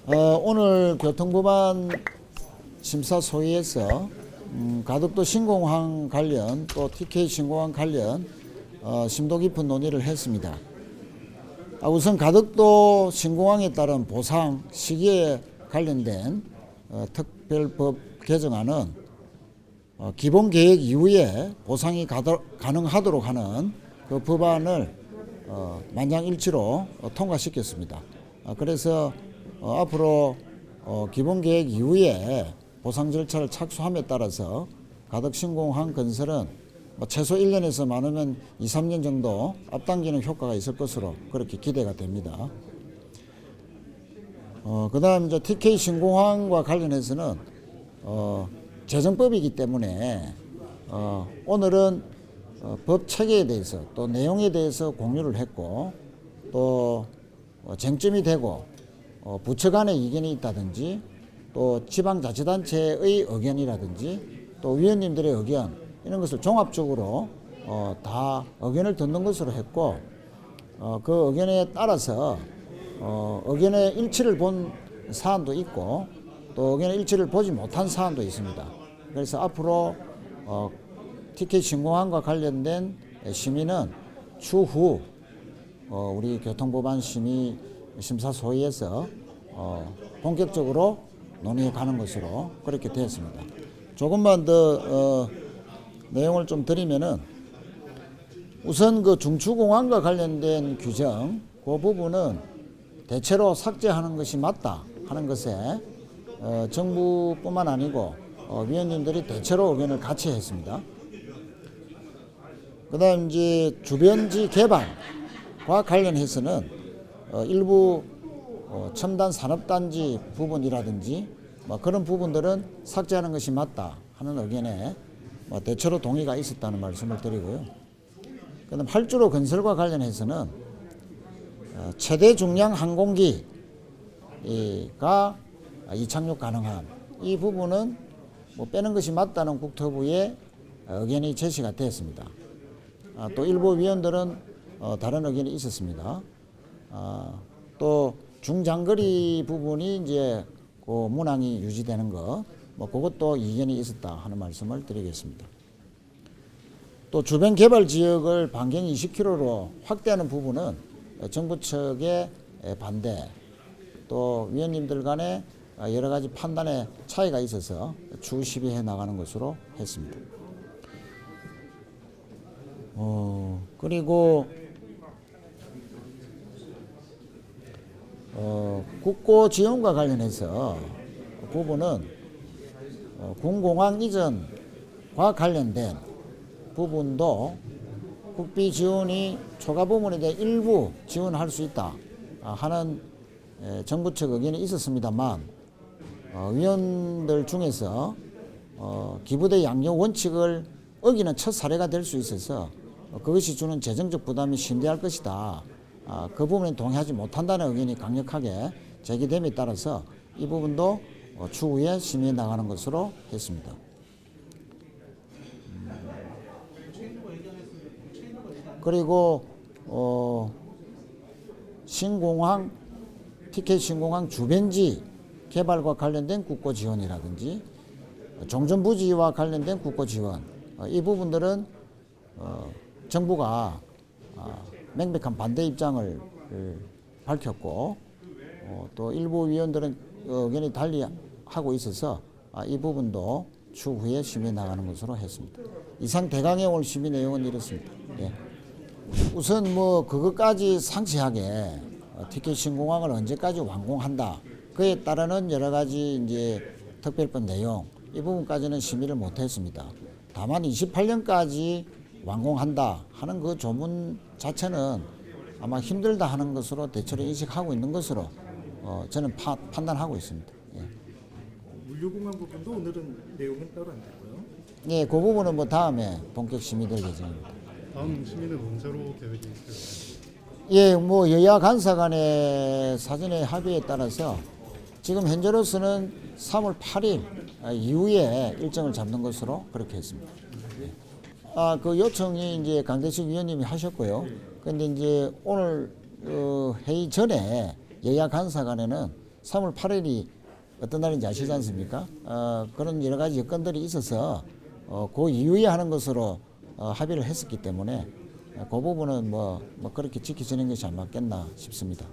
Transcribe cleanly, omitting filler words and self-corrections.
오늘 교통법안 심사 소위에서 가덕도 신공항 관련 또 TK 신공항 관련 심도 깊은 논의를 했습니다. 우선 가덕도 신공항에 따른 보상 시기에 관련된 특별법 개정안은 기본계획 이후에 보상이 가능하도록 하는 그 법안을 만장일치로 통과시켰습니다. 그래서 앞으로 기본계획 이후에 보상 절차를 착수함에 따라서 가덕신공항 건설은 최소 1년에서 많으면 2, 3년 정도 앞당기는 효과가 있을 것으로 그렇게 기대가 됩니다. 그 다음 이제 TK 신공항과 관련해서는 재정법이기 때문에 오늘은 법 체계에 대해서 또 내용에 대해서 공유를 했고 또 쟁점이 되고 부처 간의 의견이 있다든지 또 지방자치단체의 의견이라든지 또 위원님들의 의견 이런 것을 종합적으로 다 의견을 듣는 것으로 했고 그 의견에 따라서 의견의 일치를 본 사안도 있고 또 의견의 일치를 보지 못한 사안도 있습니다. 그래서 앞으로 TK 신공항과 관련된 심의는 추후 우리 교통법안 심사 소위에서 본격적으로 논의해 가는 것으로 그렇게 되었습니다. 조금만 더 내용을 좀 드리면은 우선 그 중추공항과 관련된 규정 그 부분은 대체로 삭제하는 것이 맞다 하는 것에 정부뿐만 아니고 위원님들이 대체로 의견을 같이 했습니다. 그다음 이제 주변지 개발과 관련해서는 일부 첨단 산업단지 부분이라든지 그런 부분들은 삭제하는 것이 맞다 하는 의견에 대체로 동의가 있었다는 말씀을 드리고요. 그다음 활주로 건설과 관련해서는 최대 중량 항공기가 이착륙 가능한 이 부분은 빼는 것이 맞다는 국토부의 의견이 제시가 되었습니다. 또 일부 위원들은 다른 의견이 있었습니다. 또 중장거리 부분이 이제 그 문항이 유지되는 거, 그것도 이견이 있었다 하는 말씀을 드리겠습니다. 또 주변 개발 지역을 반경 20km로 확대하는 부분은 정부 측의 반대, 또 위원님들 간의 여러 가지 판단의 차이가 있어서 추후 시비해 나가는 것으로 했습니다. 그리고 국고 지원과 관련해서 부분은 군공항 이전과 관련된 부분도 국비 지원이 초과 부분에 대해 일부 지원할 수 있다 하는 정부 측 의견이 있었습니다만 위원들 중에서 기부대 양료 원칙을 어기는 첫 사례가 될 수 있어서 그것이 주는 재정적 부담이 심대할 것이다. 그 부분에 동의하지 못한다는 의견이 강력하게 제기됨에 따라서 이 부분도 추후에 심의해 나가는 것으로 했습니다. 그리고 신공항, TK 신공항 주변지 개발과 관련된 국고 지원이라든지 종전부지와 관련된 국고 지원 이 부분들은 정부가 명백한 반대 입장을 밝혔고 또 일부 위원들은 의견이 달리 하고 있어서 이 부분도 추후에 심의 나가는 것으로 했습니다. 이상 대강의 오늘 심의 내용은 이렇습니다. 예. 우선 그것까지 상세하게 TK 신공항을 언제까지 완공한다 그에 따르는 여러 가지 이제 특별법 내용 이 부분까지는 심의를 못했습니다. 다만 28년까지 완공한다 하는 그 조문 자체는 아마 힘들다 하는 것으로 대체로 인식하고 있는 것으로 저는 판단하고 있습니다. 예. 물류공항 부분도 오늘은 내용은 따로 안 되고요. 예, 그 부분은 다음에 본격 심의될 예정입니다. 다음 심의는 언제로 계획이 있어요? 예, 여야 간사 간의 사전의 합의에 따라서 지금 현재로서는 3월 8일 이후에 일정을 잡는 것으로 그렇게 했습니다. 그 요청이 이제 강대식 위원님이 하셨고요. 근데 이제 오늘 회의 전에 여야 간사 간에는 3월 8일이 어떤 날인지 아시지 않습니까? 그런 여러 가지 여건들이 있어서 그 이후에 하는 것으로 합의를 했었기 때문에 그 부분은 뭐 그렇게 지켜지는 것이 안 맞겠나 싶습니다.